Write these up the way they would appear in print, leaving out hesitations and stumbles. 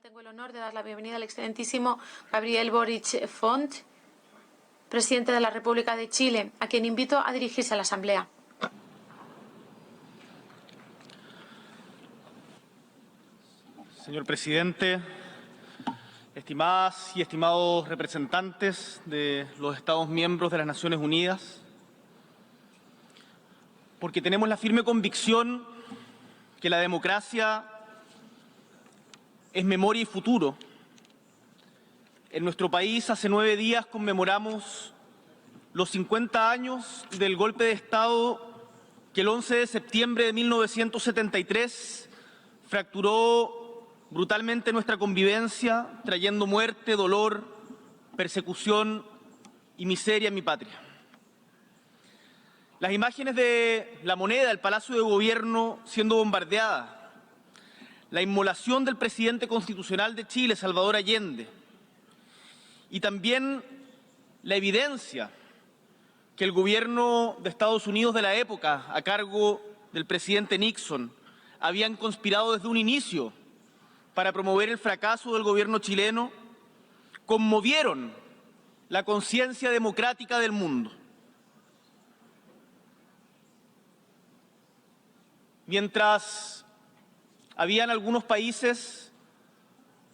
cual tengo el honor de dar la bienvenida al excelentísimo Gabriel Boric Font, presidente de la República de Chile, a quien invito a dirigirse a la Asamblea. Señor presidente, estimadas y estimados representantes de los Estados miembros de las Naciones Unidas, porque tenemos la firme convicción que la democracia es memoria y futuro. En nuestro país, hace 9 días conmemoramos los 50 años del golpe de Estado que el 11 de septiembre de 1973 fracturó brutalmente nuestra convivencia, trayendo muerte, dolor, persecución y miseria en mi patria. Las imágenes de La Moneda, el Palacio de Gobierno siendo bombardeada, la inmolación del presidente constitucional de Chile, Salvador Allende, y también la evidencia que el gobierno de Estados Unidos de la época, a cargo del presidente Nixon, habían conspirado desde un inicio para promover el fracaso del gobierno chileno, conmovieron la conciencia democrática del mundo. Mientras habían algunos países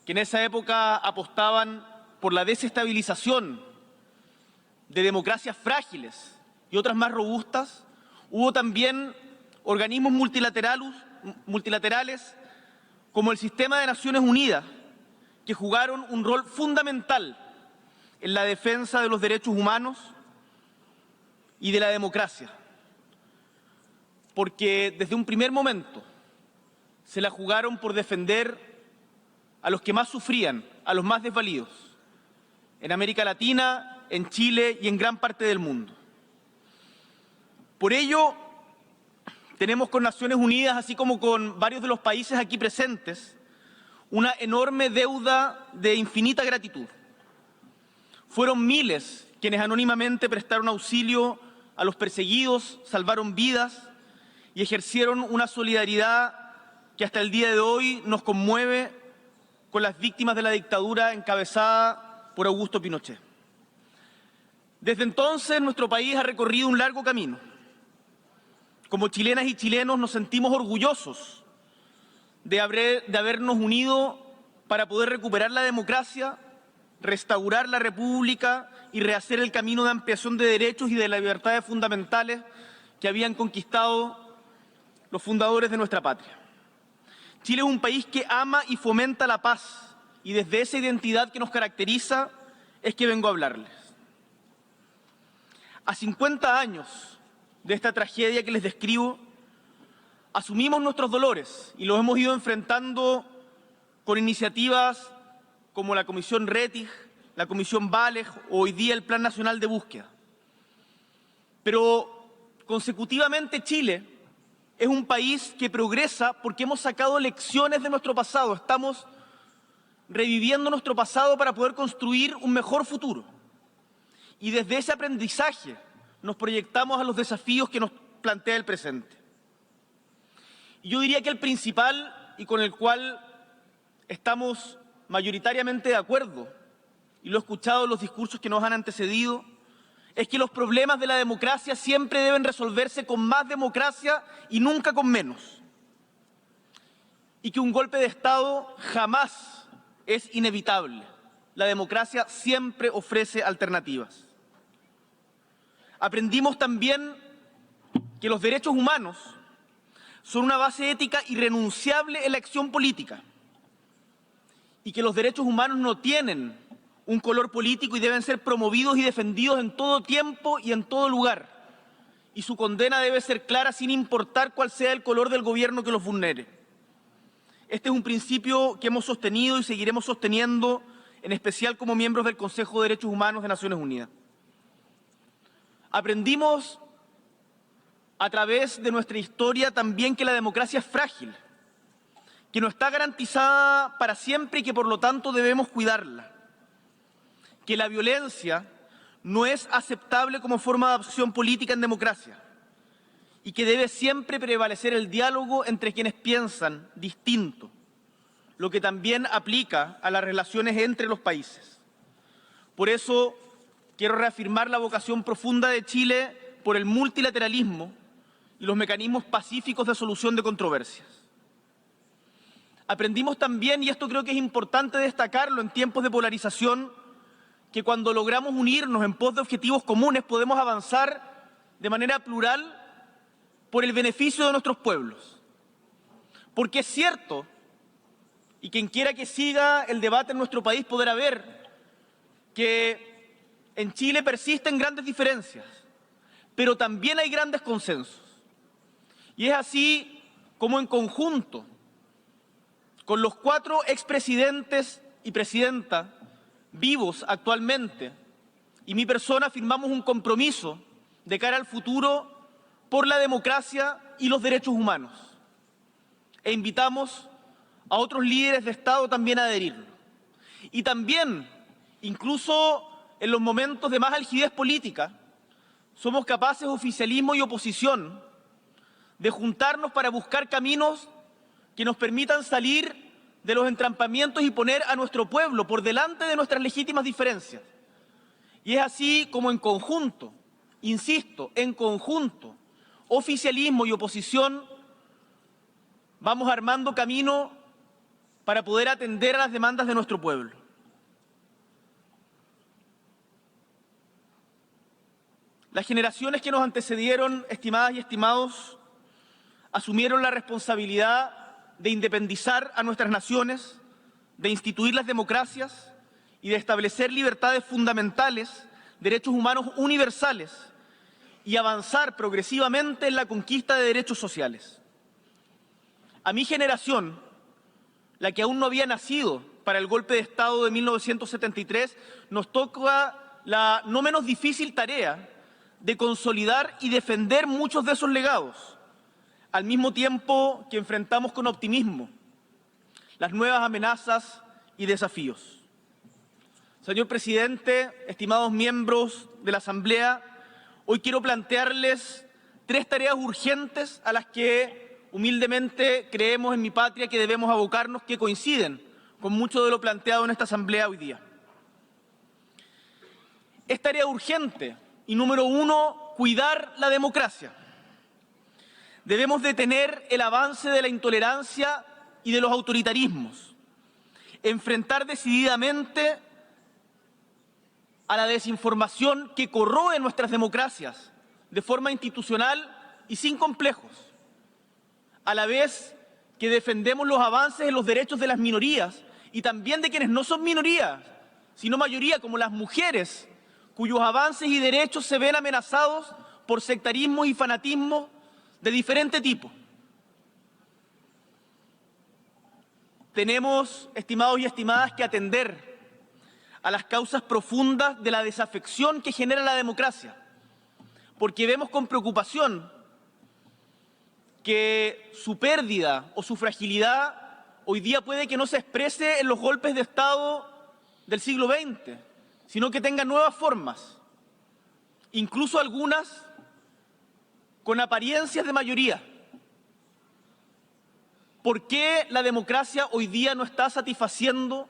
que en esa época apostaban por la desestabilización de democracias frágiles y otras más robustas, hubo también organismos multilaterales como el Sistema de Naciones Unidas, que jugaron un rol fundamental en la defensa de los derechos humanos y de la democracia, porque desde un primer momento se la jugaron por defender a los que más sufrían, a los más desvalidos, en América Latina, en Chile y en gran parte del mundo. Por ello, tenemos con Naciones Unidas, así como con varios de los países aquí presentes, una enorme deuda de infinita gratitud. Fueron miles quienes anónimamente prestaron auxilio a los perseguidos, salvaron vidas y ejercieron una solidaridad que hasta el día de hoy nos conmueve con las víctimas de la dictadura encabezada por Augusto Pinochet. Desde entonces, nuestro país ha recorrido un largo camino. Como chilenas y chilenos nos sentimos orgullosos de habernos unido para poder recuperar la democracia, restaurar la república y rehacer el camino de ampliación de derechos y de las libertades fundamentales que habían conquistado los fundadores de nuestra patria. Chile es un país que ama y fomenta la paz, y desde esa identidad que nos caracteriza es que vengo a hablarles. A 50 años de esta tragedia que les describo, asumimos nuestros dolores y los hemos ido enfrentando con iniciativas como la Comisión Rettig, la Comisión Valeg o hoy día el Plan Nacional de Búsqueda. Pero consecutivamente Chile es un país que progresa porque hemos sacado lecciones de nuestro pasado. Estamos reviviendo nuestro pasado para poder construir un mejor futuro. Y desde ese aprendizaje nos proyectamos a los desafíos que nos plantea el presente. Y yo diría que el principal, y con el cual estamos mayoritariamente de acuerdo, y lo he escuchado en los discursos que nos han antecedido, es que los problemas de la democracia siempre deben resolverse con más democracia y nunca con menos. Y que un golpe de Estado jamás es inevitable. La democracia siempre ofrece alternativas. Aprendimos también que los derechos humanos son una base ética irrenunciable en la acción política y que los derechos humanos no tienen un color político y deben ser promovidos y defendidos en todo tiempo y en todo lugar. Y su condena debe ser clara sin importar cuál sea el color del gobierno que los vulnere. Este es un principio que hemos sostenido y seguiremos sosteniendo, en especial como miembros del Consejo de Derechos Humanos de Naciones Unidas. Aprendimos a través de nuestra historia también que la democracia es frágil, que no está garantizada para siempre y que por lo tanto debemos cuidarla. Que la violencia no es aceptable como forma de acción política en democracia y que debe siempre prevalecer el diálogo entre quienes piensan distinto, lo que también aplica a las relaciones entre los países. Por eso quiero reafirmar la vocación profunda de Chile por el multilateralismo y los mecanismos pacíficos de solución de controversias. Aprendimos también, y esto creo que es importante destacarlo en tiempos de polarización, que cuando logramos unirnos en pos de objetivos comunes podemos avanzar de manera plural por el beneficio de nuestros pueblos. Porque es cierto, y quien quiera que siga el debate en nuestro país podrá ver que en Chile persisten grandes diferencias, pero también hay grandes consensos. Y es así como en conjunto, con los 4 expresidentes y presidenta vivos actualmente, y mi persona firmamos un compromiso de cara al futuro por la democracia y los derechos humanos. E invitamos a otros líderes de Estado también a adherirlo. Y también, incluso en los momentos de más algidez política, somos capaces, oficialismo y oposición, de juntarnos para buscar caminos que nos permitan salir de los entrampamientos y poner a nuestro pueblo por delante de nuestras legítimas diferencias. Y es así como en conjunto, insisto, en conjunto, oficialismo y oposición, vamos armando camino para poder atender a las demandas de nuestro pueblo. Las generaciones que nos antecedieron, estimadas y estimados, asumieron la responsabilidad de independizar a nuestras naciones, de instituir las democracias y de establecer libertades fundamentales, derechos humanos universales y avanzar progresivamente en la conquista de derechos sociales. A mi generación, la que aún no había nacido para el golpe de Estado de 1973, nos toca la no menos difícil tarea de consolidar y defender muchos de esos legados, al mismo tiempo que enfrentamos con optimismo las nuevas amenazas y desafíos. Señor presidente, estimados miembros de la Asamblea, hoy quiero plantearles 3 tareas urgentes a las que humildemente creemos en mi patria que debemos abocarnos, que coinciden con mucho de lo planteado en esta Asamblea hoy día. Es tarea urgente y número 1, cuidar la democracia. Debemos detener el avance de la intolerancia y de los autoritarismos, enfrentar decididamente a la desinformación que corroe nuestras democracias de forma institucional y sin complejos, a la vez que defendemos los avances en los derechos de las minorías y también de quienes no son minorías, sino mayoría, como las mujeres, cuyos avances y derechos se ven amenazados por sectarismo y fanatismo de diferente tipo. Tenemos, estimados y estimadas, que atender a las causas profundas de la desafección que genera la democracia, porque vemos con preocupación que su pérdida o su fragilidad hoy día puede que no se exprese en los golpes de Estado del siglo XX, sino que tenga nuevas formas, incluso algunas con apariencias de mayoría. ¿Por qué la democracia hoy día no está satisfaciendo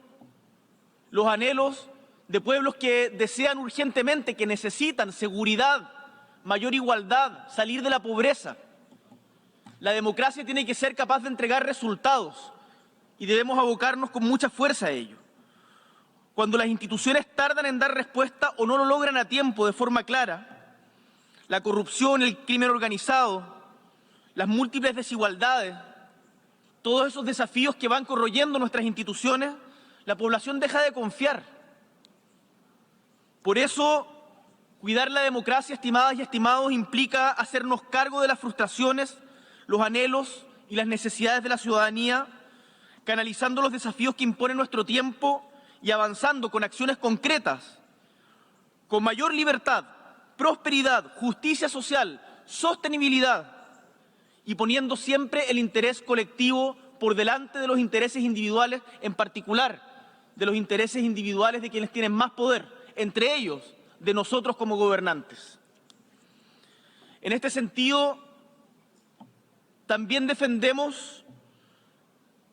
los anhelos de pueblos que desean urgentemente, que necesitan seguridad, mayor igualdad, salir de la pobreza? La democracia tiene que ser capaz de entregar resultados y debemos abocarnos con mucha fuerza a ello. Cuando las instituciones tardan en dar respuesta o no lo logran a tiempo de forma clara, la corrupción, el crimen organizado, las múltiples desigualdades, todos esos desafíos que van corroyendo nuestras instituciones, la población deja de confiar. Por eso, cuidar la democracia, estimadas y estimados, implica hacernos cargo de las frustraciones, los anhelos y las necesidades de la ciudadanía, canalizando los desafíos que impone nuestro tiempo y avanzando con acciones concretas, con mayor libertad, prosperidad, justicia social, sostenibilidad y poniendo siempre el interés colectivo por delante de los intereses individuales, en particular de los intereses individuales de quienes tienen más poder, entre ellos de nosotros como gobernantes. En este sentido, también defendemos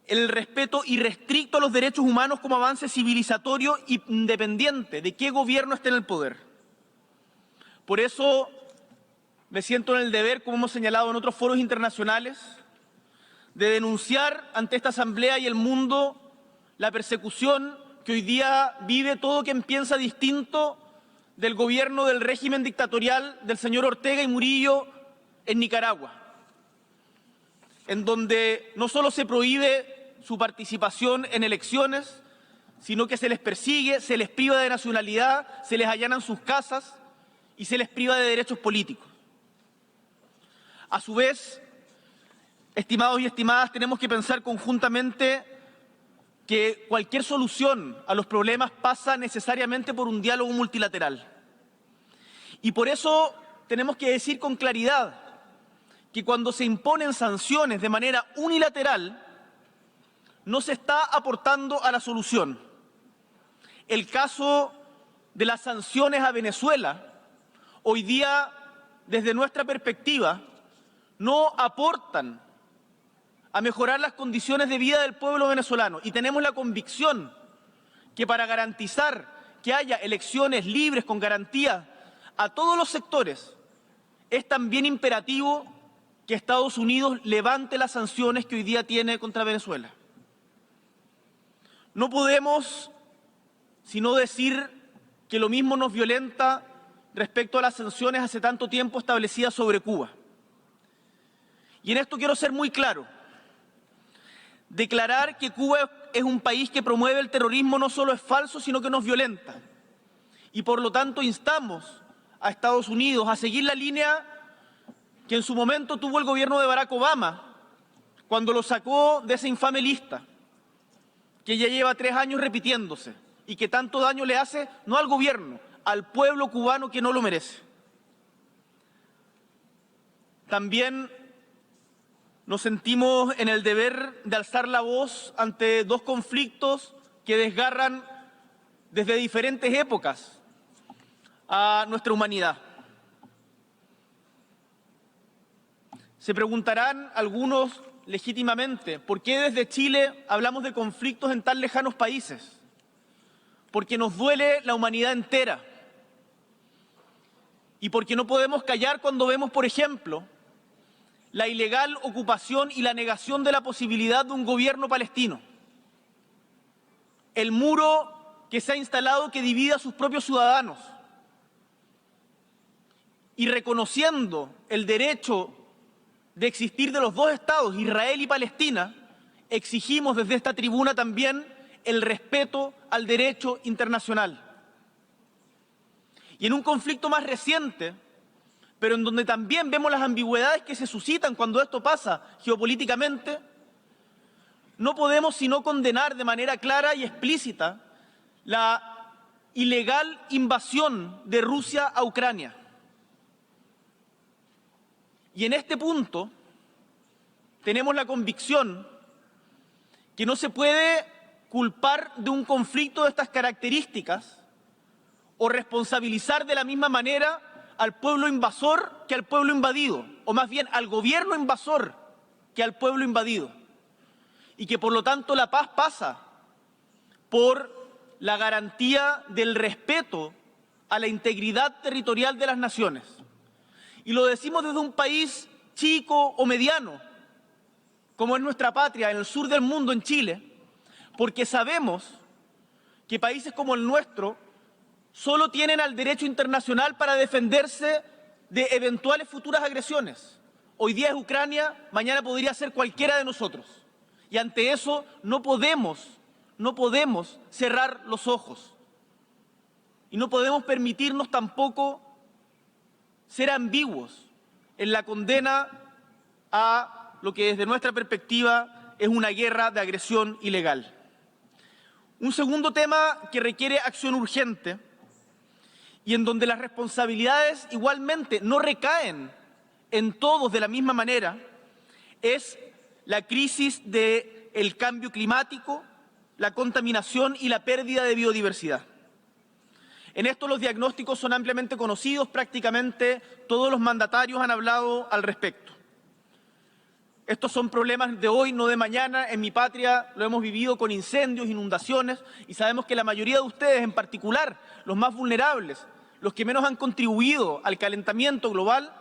el respeto irrestricto a los derechos humanos como avance civilizatorio independiente de qué gobierno esté en el poder. Por eso me siento en el deber, como hemos señalado en otros foros internacionales, de denunciar ante esta Asamblea y el mundo la persecución que hoy día vive todo quien piensa distinto del gobierno del régimen dictatorial del señor Ortega y Murillo en Nicaragua, en donde no solo se prohíbe su participación en elecciones, sino que se les persigue, se les priva de nacionalidad, se les allanan sus casas y se les priva de derechos políticos. A su vez, estimados y estimadas, tenemos que pensar conjuntamente que cualquier solución a los problemas pasa necesariamente por un diálogo multilateral. Y por eso tenemos que decir con claridad que cuando se imponen sanciones de manera unilateral, no se está aportando a la solución. El caso de las sanciones a Venezuela, hoy día, desde nuestra perspectiva, no aportan a mejorar las condiciones de vida del pueblo venezolano. Y tenemos la convicción que para garantizar que haya elecciones libres con garantía a todos los sectores, es también imperativo que Estados Unidos levante las sanciones que hoy día tiene contra Venezuela. No podemos sino decir que lo mismo nos violenta respecto a las sanciones hace tanto tiempo establecidas sobre Cuba. Y en esto quiero ser muy claro. Declarar que Cuba es un país que promueve el terrorismo no solo es falso, sino que nos violenta. Y por lo tanto instamos a Estados Unidos a seguir la línea que en su momento tuvo el gobierno de Barack Obama, cuando lo sacó de esa infame lista, que ya lleva 3 años repitiéndose y que tanto daño le hace no al gobierno, al pueblo cubano que no lo merece. También nos sentimos en el deber de alzar la voz ante 2 conflictos que desgarran desde diferentes épocas a nuestra humanidad. Se preguntarán algunos legítimamente, ¿por qué desde Chile hablamos de conflictos en tan lejanos países? Porque nos duele la humanidad entera y porque no podemos callar cuando vemos, por ejemplo, la ilegal ocupación y la negación de la posibilidad de un gobierno palestino. El muro que se ha instalado que divide a sus propios ciudadanos. Y reconociendo el derecho de existir de los 2 estados, Israel y Palestina, exigimos desde esta tribuna también el respeto al derecho internacional. Y en un conflicto más reciente, pero en donde también vemos las ambigüedades que se suscitan cuando esto pasa geopolíticamente, no podemos sino condenar de manera clara y explícita la ilegal invasión de Rusia a Ucrania. Y en este punto tenemos la convicción que no se puede culpar de un conflicto de estas características o responsabilizar de la misma manera al pueblo invasor que al pueblo invadido, o más bien al gobierno invasor que al pueblo invadido. Y que por lo tanto la paz pasa por la garantía del respeto a la integridad territorial de las naciones. Y lo decimos desde un país chico o mediano, como es nuestra patria, en el sur del mundo, en Chile, porque sabemos que países como el nuestro solo tienen al derecho internacional para defenderse de eventuales futuras agresiones. Hoy día es Ucrania, mañana podría ser cualquiera de nosotros. Y ante eso no podemos cerrar los ojos. Y no podemos permitirnos tampoco ser ambiguos en la condena a lo que desde nuestra perspectiva es una guerra de agresión ilegal. Un segundo tema que requiere acción urgente y en donde las responsabilidades igualmente no recaen en todos de la misma manera es la crisis del cambio climático, la contaminación y la pérdida de biodiversidad. En esto los diagnósticos son ampliamente conocidos, prácticamente todos los mandatarios han hablado al respecto. Estos son problemas de hoy, no de mañana. En mi patria lo hemos vivido con incendios, inundaciones, y sabemos que la mayoría de ustedes, en particular los más vulnerables, los que menos han contribuido al calentamiento global,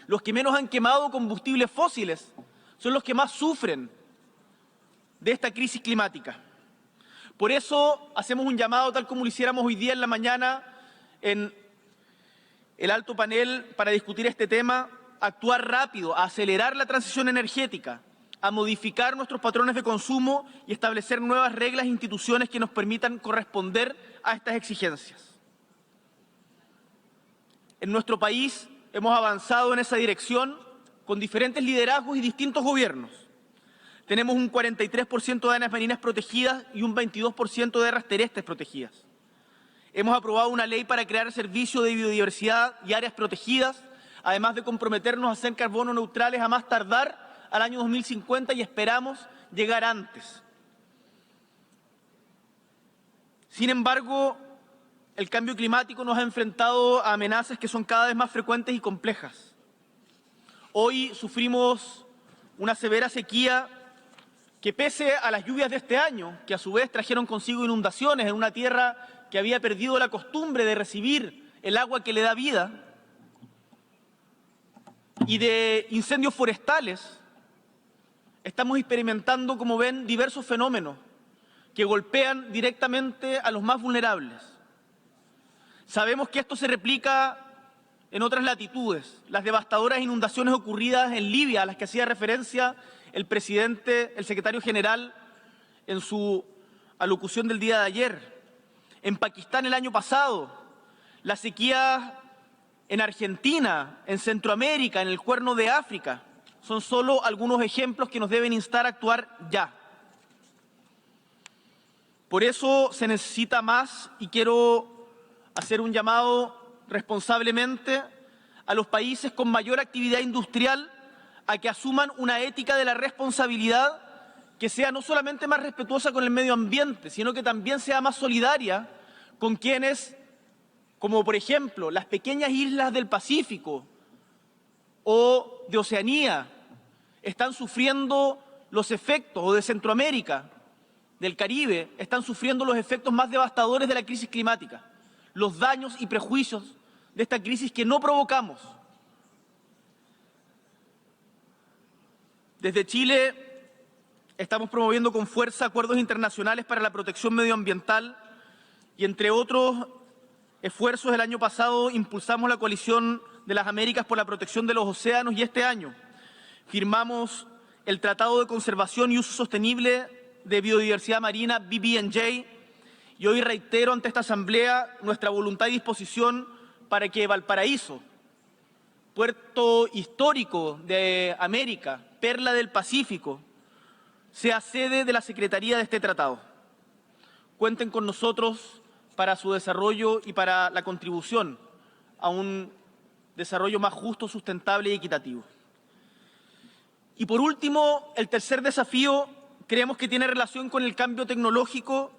los que menos han quemado combustibles fósiles, son los que más sufren de esta crisis climática. Por eso hacemos un llamado, tal como lo hiciéramos hoy día en la mañana en el alto panel para discutir este tema, a actuar rápido, a acelerar la transición energética, a modificar nuestros patrones de consumo y establecer nuevas reglas e instituciones que nos permitan corresponder a estas exigencias. En nuestro país hemos avanzado en esa dirección con diferentes liderazgos y distintos gobiernos. Tenemos un 43% de áreas marinas protegidas y un 22% de áreas terrestres protegidas. Hemos aprobado una ley para crear servicios de biodiversidad y áreas protegidas, además de comprometernos a ser carbono neutrales a más tardar al año 2050 y esperamos llegar antes. Sin embargo, el cambio climático nos ha enfrentado a amenazas que son cada vez más frecuentes y complejas. Hoy sufrimos una severa sequía que, pese a las lluvias de este año, que a su vez trajeron consigo inundaciones en una tierra que había perdido la costumbre de recibir el agua que le da vida, y de incendios forestales, estamos experimentando, como ven, diversos fenómenos que golpean directamente a los más vulnerables. Sabemos que esto se replica en otras latitudes. Las devastadoras inundaciones ocurridas en Libia, a las que hacía referencia el secretario general, en su alocución del día de ayer. En Pakistán el año pasado, la sequía en Argentina, en Centroamérica, en el Cuerno de África, son solo algunos ejemplos que nos deben instar a actuar ya. Por eso se necesita más, y quiero hacer un llamado responsablemente a los países con mayor actividad industrial a que asuman una ética de la responsabilidad que sea no solamente más respetuosa con el medio ambiente, sino que también sea más solidaria con quienes, como por ejemplo las pequeñas islas del Pacífico o de Oceanía, están sufriendo los efectos, o de Centroamérica, del Caribe, están sufriendo los efectos más devastadores de la crisis climática, los daños y prejuicios de esta crisis que no provocamos. Desde Chile estamos promoviendo con fuerza acuerdos internacionales para la protección medioambiental y, entre otros esfuerzos, el año pasado impulsamos la Coalición de las Américas por la protección de los océanos y este año firmamos el Tratado de Conservación y Uso Sostenible de Biodiversidad Marina, BBNJ, y hoy reitero ante esta Asamblea nuestra voluntad y disposición para que Valparaíso, puerto histórico de América, perla del Pacífico, sea sede de la Secretaría de este tratado. Cuenten con nosotros para su desarrollo y para la contribución a un desarrollo más justo, sustentable y equitativo. Y por último, el tercer desafío creemos que tiene relación con el cambio tecnológico,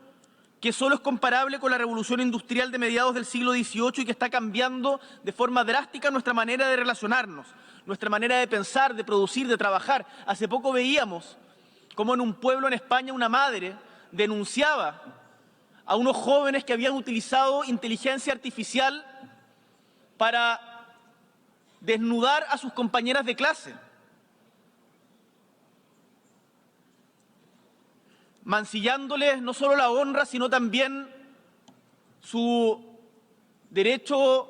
que solo es comparable con la revolución industrial de mediados del siglo XVIII y que está cambiando de forma drástica nuestra manera de relacionarnos, nuestra manera de pensar, de producir, de trabajar. Hace poco veíamos cómo en un pueblo en España una madre denunciaba a unos jóvenes que habían utilizado inteligencia artificial para desnudar a sus compañeras de clase, mancillándoles no solo la honra, sino también su derecho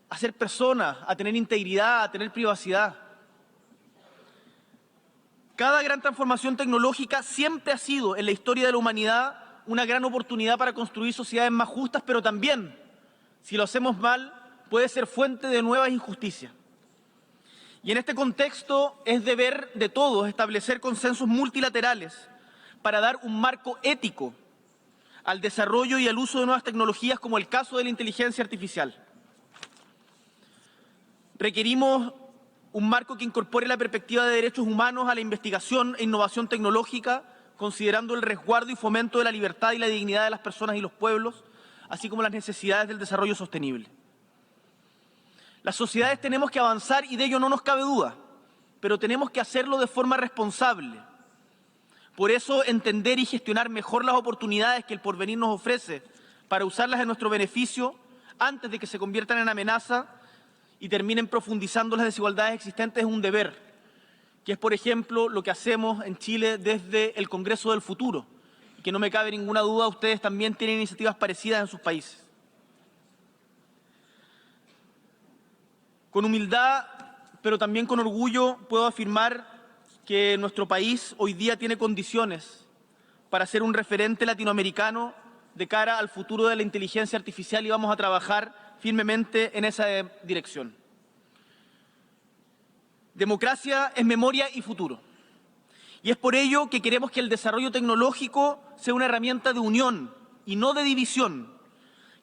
a ser persona, a tener integridad, a tener privacidad. Cada gran transformación tecnológica siempre ha sido en la historia de la humanidad una gran oportunidad para construir sociedades más justas, pero también, si lo hacemos mal, puede ser fuente de nuevas injusticias. Y en este contexto es deber de todos establecer consensos multilaterales para dar un marco ético al desarrollo y al uso de nuevas tecnologías, como el caso de la inteligencia artificial. Requerimos un marco que incorpore la perspectiva de derechos humanos a la investigación e innovación tecnológica, considerando el resguardo y fomento de la libertad y la dignidad de las personas y los pueblos, así como las necesidades del desarrollo sostenible. Las sociedades tenemos que avanzar y de ello no nos cabe duda. pero tenemos que hacerlo de forma responsable. Por eso, entender y gestionar mejor las oportunidades que el porvenir nos ofrece para usarlas en nuestro beneficio antes de que se conviertan en amenaza y terminen profundizando las desigualdades existentes es un deber, que es, por ejemplo, lo que hacemos en Chile desde el Congreso del Futuro, y que no me cabe ninguna duda, ustedes también tienen iniciativas parecidas en sus países. Con humildad, pero también con orgullo, puedo afirmar que nuestro país hoy día tiene condiciones para ser un referente latinoamericano de cara al futuro de la inteligencia artificial y vamos a trabajar firmemente en esa dirección. Democracia es memoria y futuro. Y es por ello que queremos que el desarrollo tecnológico sea una herramienta de unión y no de división,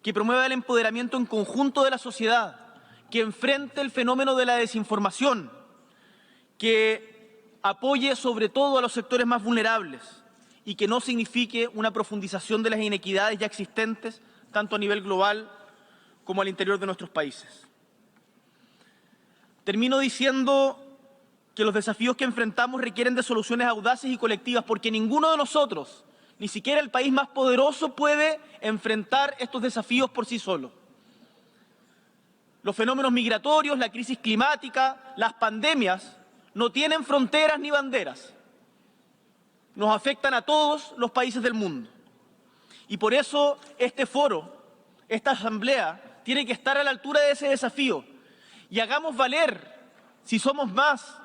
que promueva el empoderamiento en conjunto de la sociedad, que enfrente el fenómeno de la desinformación, que apoye sobre todo a los sectores más vulnerables y que no signifique una profundización de las inequidades ya existentes, tanto a nivel global como al interior de nuestros países. Termino diciendo que los desafíos que enfrentamos requieren de soluciones audaces y colectivas, porque ninguno de nosotros, ni siquiera el país más poderoso, puede enfrentar estos desafíos por sí solo. Los fenómenos migratorios, la crisis climática, las pandemias, no tienen fronteras ni banderas. Nos afectan a todos los países del mundo. Y por eso este foro, esta asamblea, tiene que estar a la altura de ese desafío. Y hagamos valer, si somos más,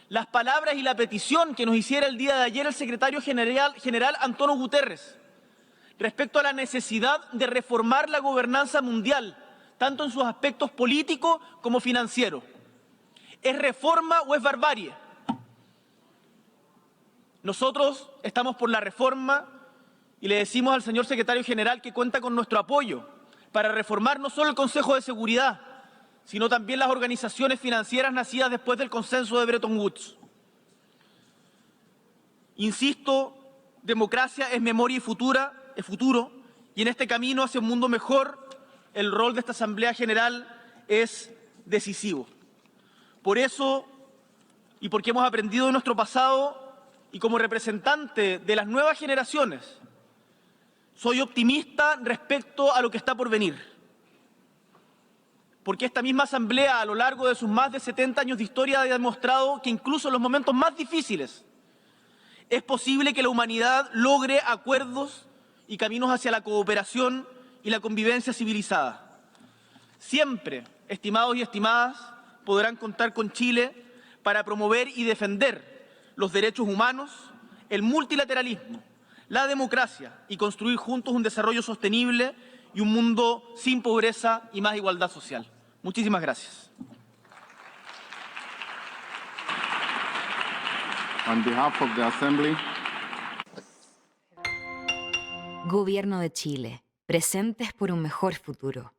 las palabras y la petición que nos hiciera el día de ayer el secretario general Antonio Guterres respecto a la necesidad de reformar la gobernanza mundial, tanto en sus aspectos políticos como financieros. ¿Es reforma o es barbarie? Nosotros estamos por la reforma y le decimos al señor secretario general que cuenta con nuestro apoyo para reformar no solo el Consejo de Seguridad, sino también las organizaciones financieras nacidas después del consenso de Bretton Woods. Insisto, democracia es memoria y futuro, y en este camino hacia un mundo mejor, el rol de esta Asamblea General es decisivo. Por eso, y porque hemos aprendido de nuestro pasado, y como representante de las nuevas generaciones, soy optimista respecto a lo que está por venir. Porque esta misma Asamblea, a lo largo de sus más de 70 años de historia, ha demostrado que incluso en los momentos más difíciles es posible que la humanidad logre acuerdos y caminos hacia la cooperación y la convivencia civilizada. Siempre, estimados y estimadas, podrán contar con Chile para promover y defender los derechos humanos, el multilateralismo, la democracia y construir juntos un desarrollo sostenible y un mundo sin pobreza y más igualdad social. Muchísimas gracias. On behalf of the Assembly. Gobierno de Chile. Presentes por un mejor futuro.